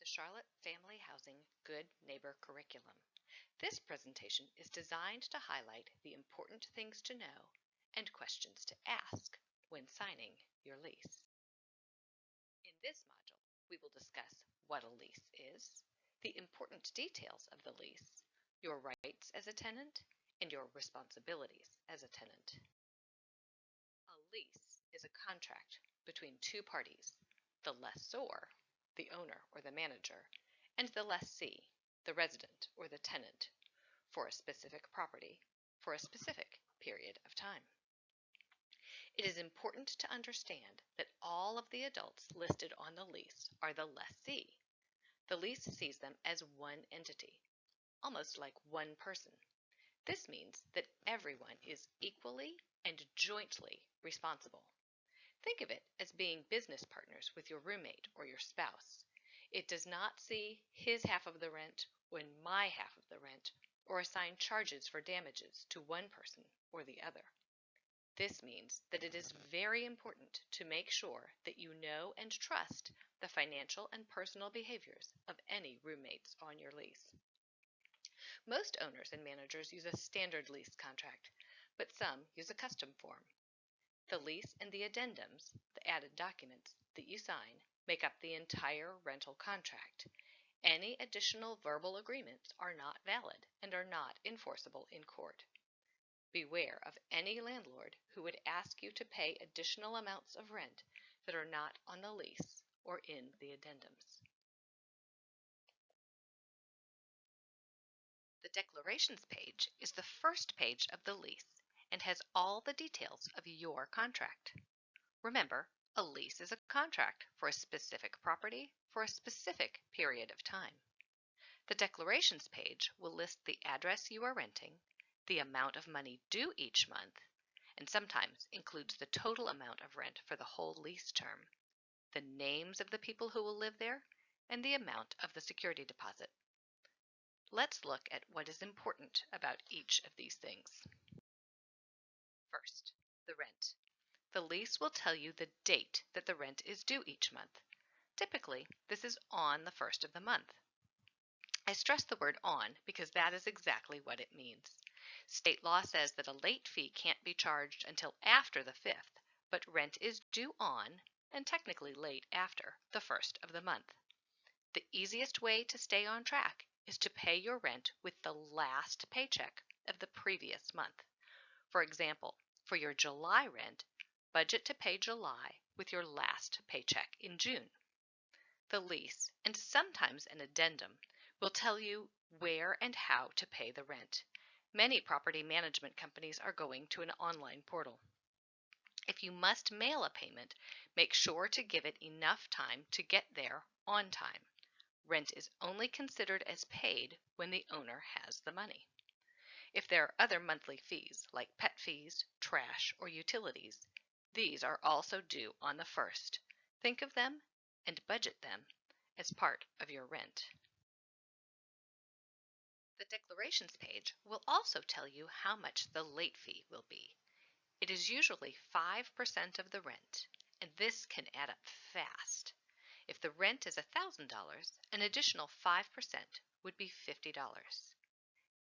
Charlotte Family Housing Good Neighbor Curriculum. This presentation is designed to highlight the important things to know and questions to ask when signing your lease. In this module, we will discuss what a lease is, the important details of the lease, your rights as a tenant, and your responsibilities as a tenant. A lease is a contract between two parties, the lessor, the owner or the manager, and the lessee, the resident or the tenant, for a specific property for a specific period of time. It is important to understand that all of the adults listed on the lease are the lessee. The lease sees them as one entity, almost like one person. This means that everyone is equally and jointly responsible. Think of it as being business partners with your roommate or your spouse. It does not see his half of the rent when my half of the rent, or assign charges for damages to one person or the other. This means that it is very important to make sure that you know and trust the financial and personal behaviors of any roommates on your lease. Most owners and managers use a standard lease contract, but some use a custom form. The lease and the addendums, the added documents that you sign, make up the entire rental contract. Any additional verbal agreements are not valid and are not enforceable in court. Beware of any landlord who would ask you to pay additional amounts of rent that are not on the lease or in the addendums. The declarations page is the first page of the lease and has all the details of your contract. Remember, a lease is a contract for a specific property for a specific period of time. The declarations page will list the address you are renting, the amount of money due each month, and sometimes includes the total amount of rent for the whole lease term, the names of the people who will live there, and the amount of the security deposit. Let's look at what is important about each of these things. First, the rent. The lease will tell you the date that the rent is due each month. Typically, this is on the first of the month. I stress the word on because that is exactly what it means. State law says that a late fee can't be charged until after the 5th, but rent is due on, and technically late after, the first of the month. The easiest way to stay on track is to pay your rent with the last paycheck of the previous month. For example, for your July rent, budget to pay July with your last paycheck in June. The lease, and sometimes an addendum, will tell you where and how to pay the rent. Many property management companies are going to an online portal. If you must mail a payment, make sure to give it enough time to get there on time. Rent is only considered as paid when the owner has the money. If there are other monthly fees like pet fees, trash, or utilities, these are also due on the 1st. Think of them and budget them as part of your rent. The declarations page will also tell you how much the late fee will be. It is usually 5% of the rent, and this can add up fast. If the rent is $1,000, an additional 5% would be $50.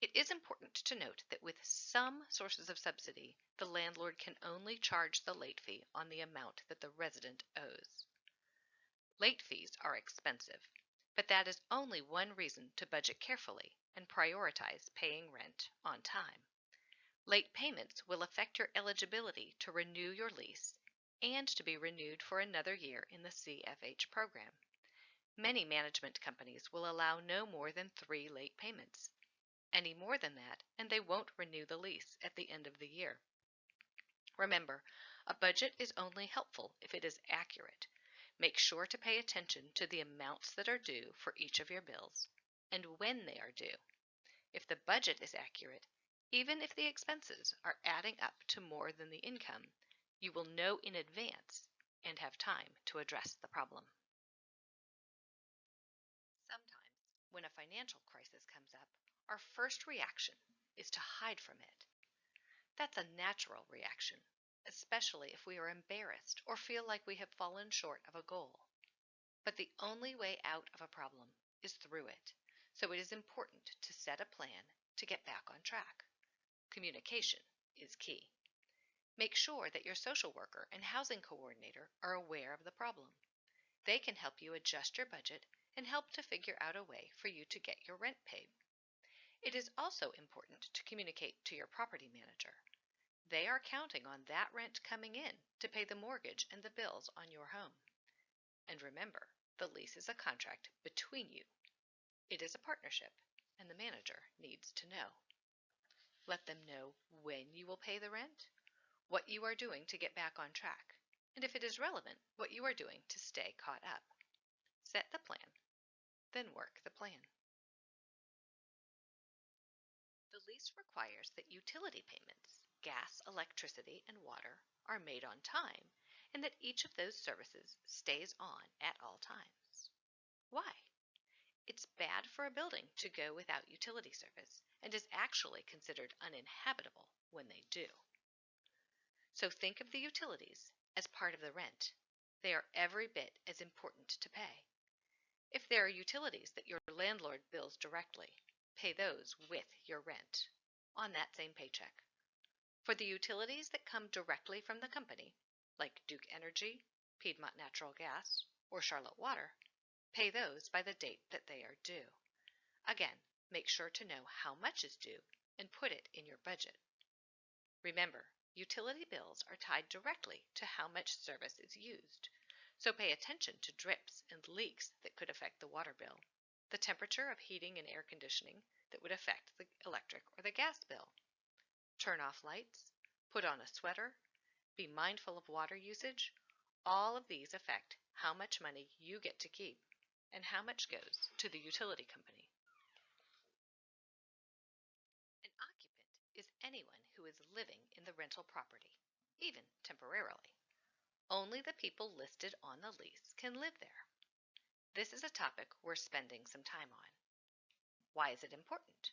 It is important to note that with some sources of subsidy, the landlord can only charge the late fee on the amount that the resident owes. Late fees are expensive, but that is only one reason to budget carefully and prioritize paying rent on time. Late payments will affect your eligibility to renew your lease and to be renewed for another year in the CFH program. Many management companies will allow no more than 3 late payments. Any more than that, and they won't renew the lease at the end of the year. Remember, a budget is only helpful if it is accurate. Make sure to pay attention to the amounts that are due for each of your bills and when they are due. If the budget is accurate, even if the expenses are adding up to more than the income, you will know in advance and have time to address the problem. Sometimes, when a financial crisis comes up, our first reaction is to hide from it. That's a natural reaction, especially if we are embarrassed or feel like we have fallen short of a goal. But the only way out of a problem is through it, so it is important to set a plan to get back on track. Communication is key. Make sure that your social worker and housing coordinator are aware of the problem. They can help you adjust your budget and help to figure out a way for you to get your rent paid. It is also important to communicate to your property manager. They are counting on that rent coming in to pay the mortgage and the bills on your home. And remember, the lease is a contract between you. It is a partnership, and the manager needs to know. Let them know when you will pay the rent, what you are doing to get back on track, and if it is relevant, what you are doing to stay caught up. Set the plan, then work the plan. The lease requires that utility payments, gas, electricity, and water, are made on time, and that each of those services stays on at all times. Why? It's bad for a building to go without utility service and is actually considered uninhabitable when they do. So think of the utilities as part of the rent. They are every bit as important to pay. If there are utilities that your landlord bills directly, pay those with your rent on that same paycheck. For the utilities that come directly from the company, like Duke Energy, Piedmont Natural Gas, or Charlotte Water, pay those by the date that they are due. Again, make sure to know how much is due and put it in your budget. Remember, utility bills are tied directly to how much service is used, so pay attention to drips and leaks that could affect the water bill, the temperature of heating and air conditioning that would affect the electric or the gas bill. Turn off lights, put on a sweater, be mindful of water usage. All of these affect how much money you get to keep and how much goes to the utility company. An occupant is anyone who is living in the rental property, even temporarily. Only the people listed on the lease can live there. This is a topic we're spending some time on. Why is it important?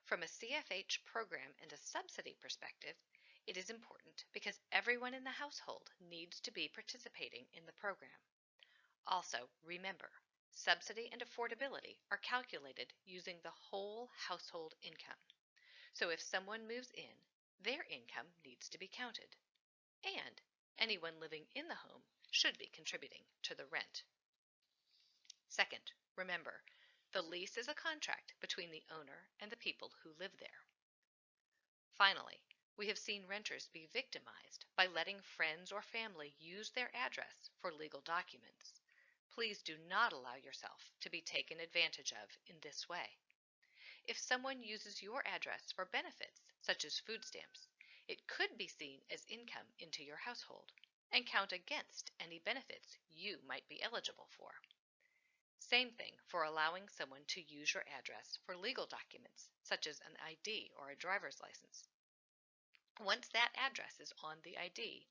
From a CFH program and a subsidy perspective, it is important because everyone in the household needs to be participating in the program. Also, remember, subsidy and affordability are calculated using the whole household income. So if someone moves in, their income needs to be counted. And anyone living in the home should be contributing to the rent. Second, remember, the lease is a contract between the owner and the people who live there. Finally, we have seen renters be victimized by letting friends or family use their address for legal documents. Please do not allow yourself to be taken advantage of in this way. If someone uses your address for benefits, such as food stamps, it could be seen as income into your household and count against any benefits you might be eligible for. Same thing for allowing someone to use your address for legal documents, such as an ID or a driver's license. Once that address is on the ID,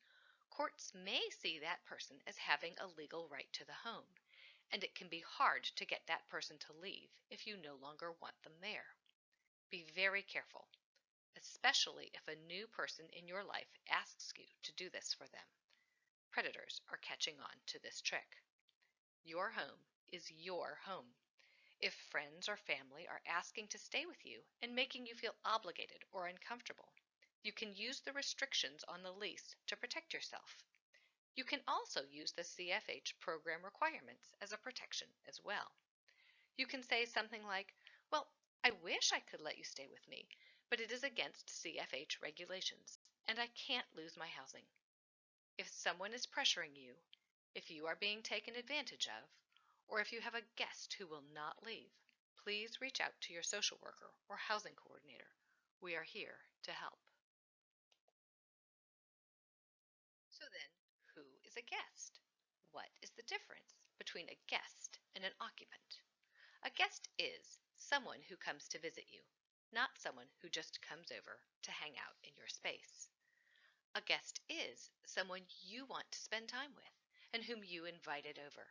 courts may see that person as having a legal right to the home, and it can be hard to get that person to leave if you no longer want them there. Be very careful, especially if a new person in your life asks you to do this for them. Predators are catching on to this trick. Your home is your home. If friends or family are asking to stay with you and making you feel obligated or uncomfortable, you can use the restrictions on the lease to protect yourself. You can also use the CFH program requirements as a protection as well. You can say something like, well, I wish I could let you stay with me, but it is against CFH regulations, and I can't lose my housing. If someone is pressuring you, if you are being taken advantage of, or if you have a guest who will not leave, please reach out to your social worker or housing coordinator. We are here to help. So then, who is a guest? What is the difference between a guest and an occupant? A guest is someone who comes to visit you, not someone who just comes over to hang out in your space. A guest is someone you want to spend time with and whom you invited over.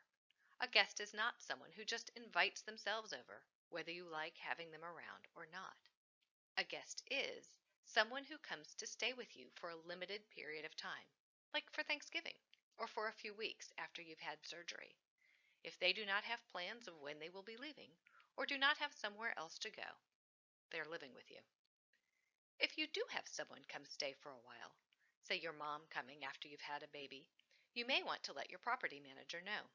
A guest is not someone who just invites themselves over, whether you like having them around or not. A guest is someone who comes to stay with you for a limited period of time, like for Thanksgiving or for a few weeks after you've had surgery. If they do not have plans of when they will be leaving or do not have somewhere else to go, they are living with you. If you do have someone come stay for a while, say your mom coming after you've had a baby, you may want to let your property manager know.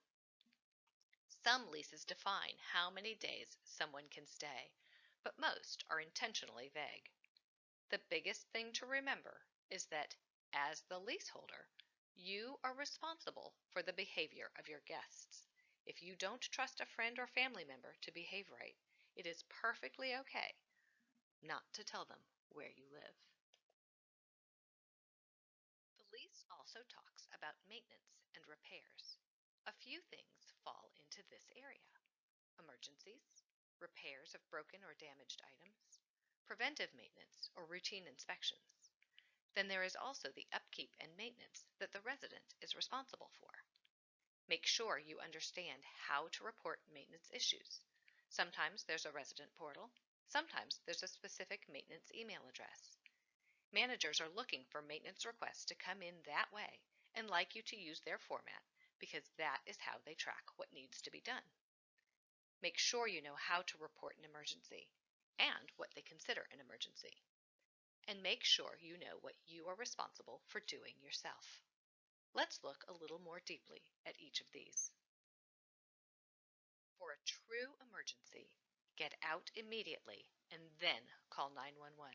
Some leases define how many days someone can stay, but most are intentionally vague. The biggest thing to remember is that, as the leaseholder, you are responsible for the behavior of your guests. If you don't trust a friend or family member to behave right, it is perfectly okay not to tell them where you live. The lease also talks about maintenance and repairs. A few things fall into this area: emergencies, repairs of broken or damaged items, preventive maintenance or routine inspections. Then there is also the upkeep and maintenance that the resident is responsible for. Make sure you understand how to report maintenance issues. Sometimes there's a resident portal. Sometimes there's a specific maintenance email address. Managers are looking for maintenance requests to come in that way and like you to use their format because that is how they track what needs to be done. Make sure you know how to report an emergency and what they consider an emergency. And make sure you know what you are responsible for doing yourself. Let's look a little more deeply at each of these. For a true emergency, get out immediately and then call 911.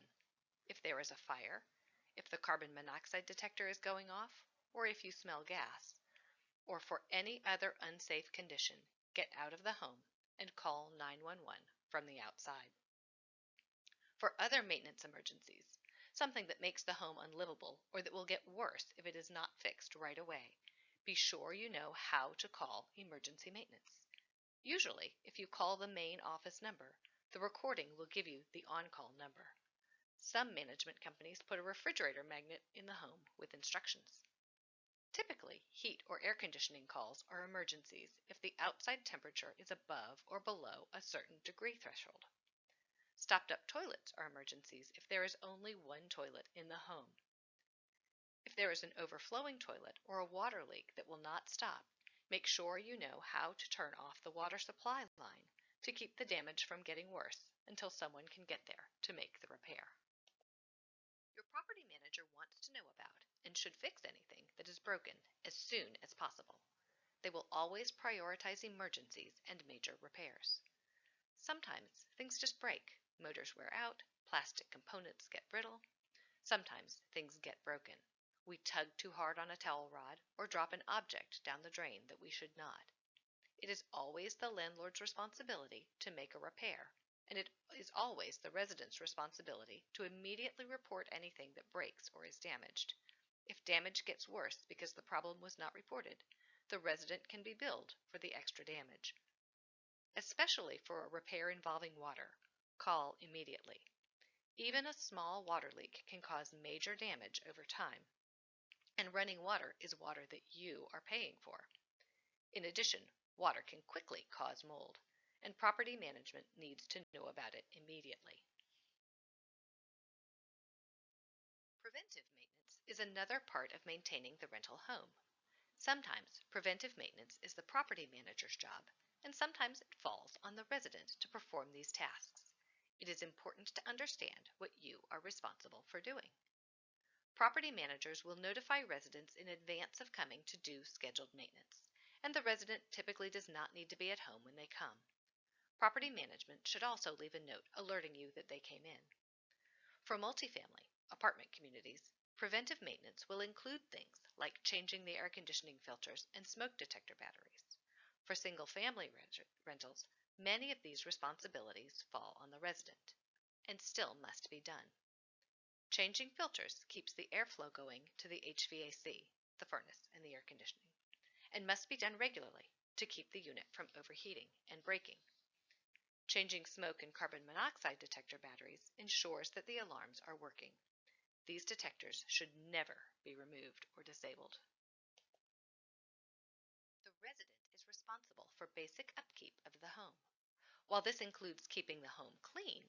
If there is a fire, if the carbon monoxide detector is going off, or if you smell gas, or for any other unsafe condition, get out of the home and call 911 from the outside. For other maintenance emergencies, something that makes the home unlivable or that will get worse if it is not fixed right away, be sure you know how to call emergency maintenance. Usually, if you call the main office number, the recording will give you the on-call number. Some management companies put a refrigerator magnet in the home with instructions. Typically, heat or air conditioning calls are emergencies if the outside temperature is above or below a certain degree threshold. Stopped-up toilets are emergencies if there is only one toilet in the home. If there is an overflowing toilet or a water leak that will not stop, make sure you know how to turn off the water supply line to keep the damage from getting worse until someone can get there to make the repair. Your property manager wants to know about and should fix anything that is broken as soon as possible. They will always prioritize emergencies and major repairs. Sometimes things just break. Motors wear out, plastic components get brittle. Sometimes things get broken. We tug too hard on a towel rod or drop an object down the drain that we should not. It is always the landlord's responsibility to make a repair, and it is always the resident's responsibility to immediately report anything that breaks or is damaged. If damage gets worse because the problem was not reported, the resident can be billed for the extra damage. Especially for a repair involving water, call immediately. Even a small water leak can cause major damage over time, and running water is water that you are paying for. In addition, water can quickly cause mold, and property management needs to know about it immediately. Preventive maintenance is another part of maintaining the rental home. Sometimes preventive maintenance is the property manager's job, and sometimes it falls on the resident to perform these tasks. It is important to understand what you are responsible for doing. Property managers will notify residents in advance of coming to do scheduled maintenance, and the resident typically does not need to be at home when they come. Property management should also leave a note alerting you that they came in. For multifamily, apartment communities, preventive maintenance will include things like changing the air conditioning filters and smoke detector batteries. For single-family rentals, many of these responsibilities fall on the resident, and still must be done. Changing filters keeps the airflow going to the HVAC, the furnace, and the air conditioning, and must be done regularly to keep the unit from overheating and breaking. Changing smoke and carbon monoxide detector batteries ensures that the alarms are working. These detectors should never be removed or disabled. The resident is responsible for basic upkeep of the home. While this includes keeping the home clean,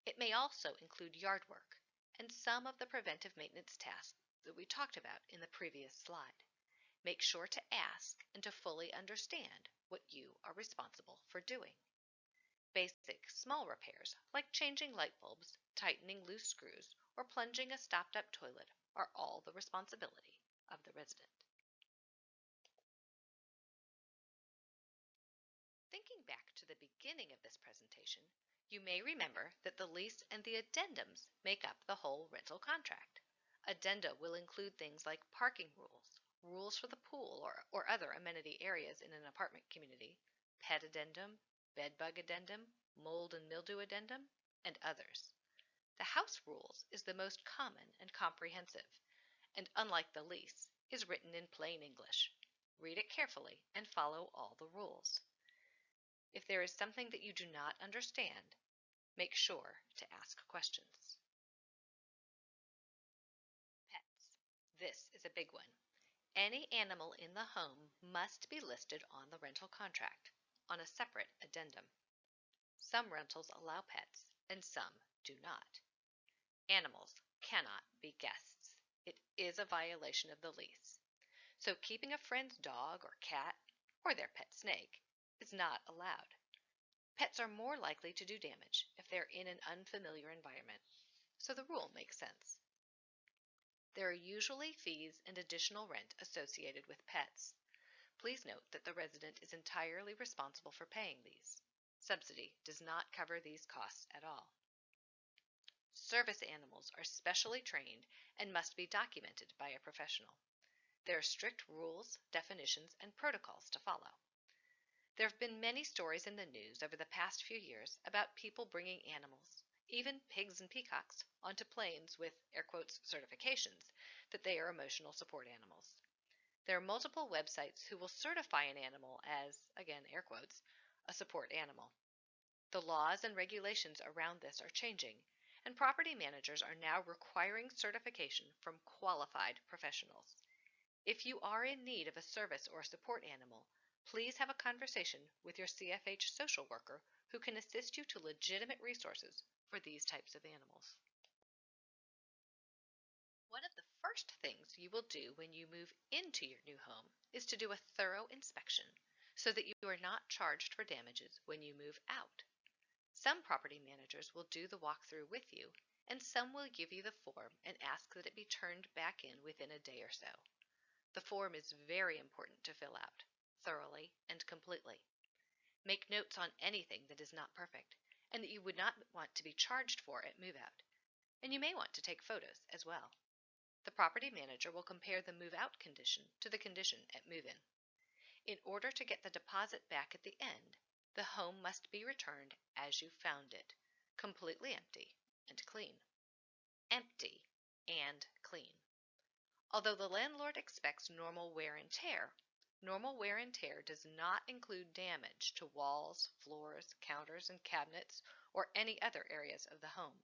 it may also include yard work and some of the preventive maintenance tasks that we talked about in the previous slide. Make sure to ask and to fully understand what you are responsible for doing. Basic, small repairs like changing light bulbs, tightening loose screws, or plunging a stopped-up toilet are all the responsibility of the resident. Thinking back to the beginning of this presentation, you may remember that the lease and the addendums make up the whole rental contract. Addenda will include things like parking rules, rules for the pool or other amenity areas in an apartment community, pet addendum, bedbug addendum, mold and mildew addendum, and others. The house rules is the most common and comprehensive, and unlike the lease, is written in plain English. Read it carefully and follow all the rules. If there is something that you do not understand, make sure to ask questions. Pets. This is a big one. Any animal in the home must be listed on the rental contract on a separate addendum. Some rentals allow pets and some do not. Animals cannot be guests. It is a violation of the lease. So keeping a friend's dog or cat or their pet snake is not allowed. Pets are more likely to do damage if they're in an unfamiliar environment, so the rule makes sense. There are usually fees and additional rent associated with pets. Please note that the resident is entirely responsible for paying these. Subsidy does not cover these costs at all. Service animals are specially trained and must be documented by a professional. There are strict rules, definitions, and protocols to follow. There have been many stories in the news over the past few years about people bringing animals, even pigs and peacocks, onto planes with, air quotes, certifications that they are emotional support animals. There are multiple websites who will certify an animal as, again, air quotes, a support animal. The laws and regulations around this are changing, and property managers are now requiring certification from qualified professionals. If you are in need of a service or support animal, please have a conversation with your CFH social worker who can assist you to legitimate resources for these types of animals. One of the first things you will do when you move into your new home is to do a thorough inspection so that you are not charged for damages when you move out. Some property managers will do the walkthrough with you, and some will give you the form and ask that it be turned back in within a day or so. The form is very important to fill out, thoroughly and completely. Make notes on anything that is not perfect and that you would not want to be charged for at move-out, and you may want to take photos as well. The property manager will compare the move-out condition to the condition at move-in. In order to get the deposit back at the end, the home must be returned as you found it, completely empty and clean. Empty and clean. Although the landlord expects normal wear and tear does not include damage to walls, floors, counters, and cabinets, or any other areas of the home.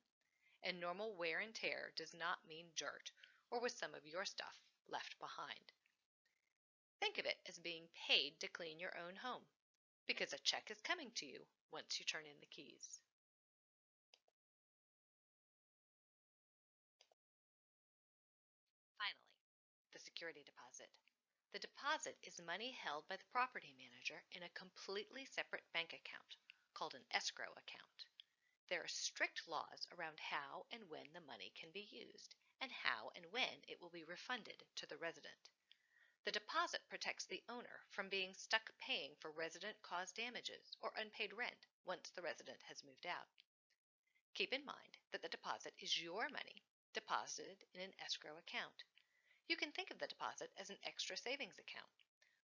And normal wear and tear does not mean dirt or with some of your stuff left behind. Think of it as being paid to clean your own home, because a check is coming to you once you turn in the keys. Finally, the security deposit. The deposit is money held by the property manager in a completely separate bank account called an escrow account. There are strict laws around how and when the money can be used and how and when it will be refunded to the resident. The deposit protects the owner from being stuck paying for resident-caused damages or unpaid rent once the resident has moved out. Keep in mind that the deposit is your money deposited in an escrow account. You can think of the deposit as an extra savings account.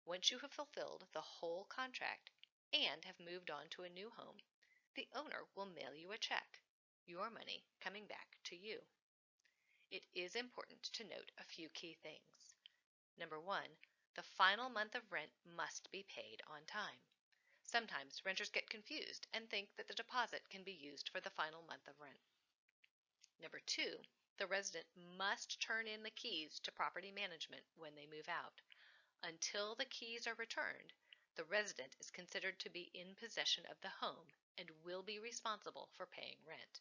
Once you have fulfilled the whole contract and have moved on to a new home, the owner will mail you a check, your money coming back to you. It is important to note a few key things. Number 1, the final month of rent must be paid on time. Sometimes renters get confused and think that the deposit can be used for the final month of rent. Number 2, the resident must turn in the keys to property management when they move out. Until the keys are returned, the resident is considered to be in possession of the home and will be responsible for paying rent.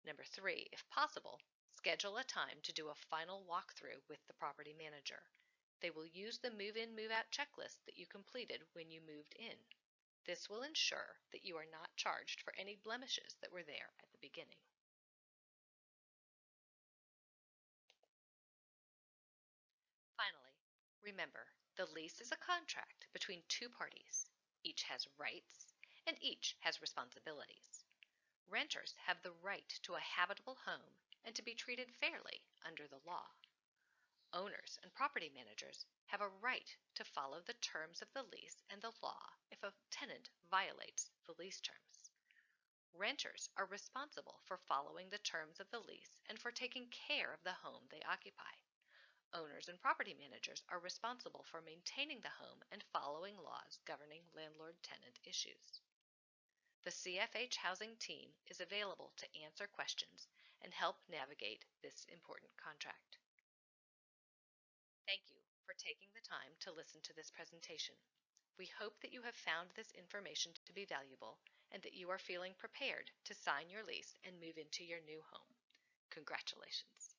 Number 3, if possible, schedule a time to do a final walkthrough with the property manager. They will use the move-in, move-out checklist that you completed when you moved in. This will ensure that you are not charged for any blemishes that were there at the beginning. Finally, remember, the lease is a contract between two parties. Each has rights and each has responsibilities. Renters have the right to a habitable home and to be treated fairly under the law. Owners and property managers have a right to follow the terms of the lease and the law if a tenant violates the lease terms. Renters are responsible for following the terms of the lease and for taking care of the home they occupy. Owners and property managers are responsible for maintaining the home and following laws governing landlord-tenant issues. The CFH Housing team is available to answer questions and help navigate this important contract. Thank you for taking the time to listen to this presentation. We hope that you have found this information to be valuable and that you are feeling prepared to sign your lease and move into your new home. Congratulations.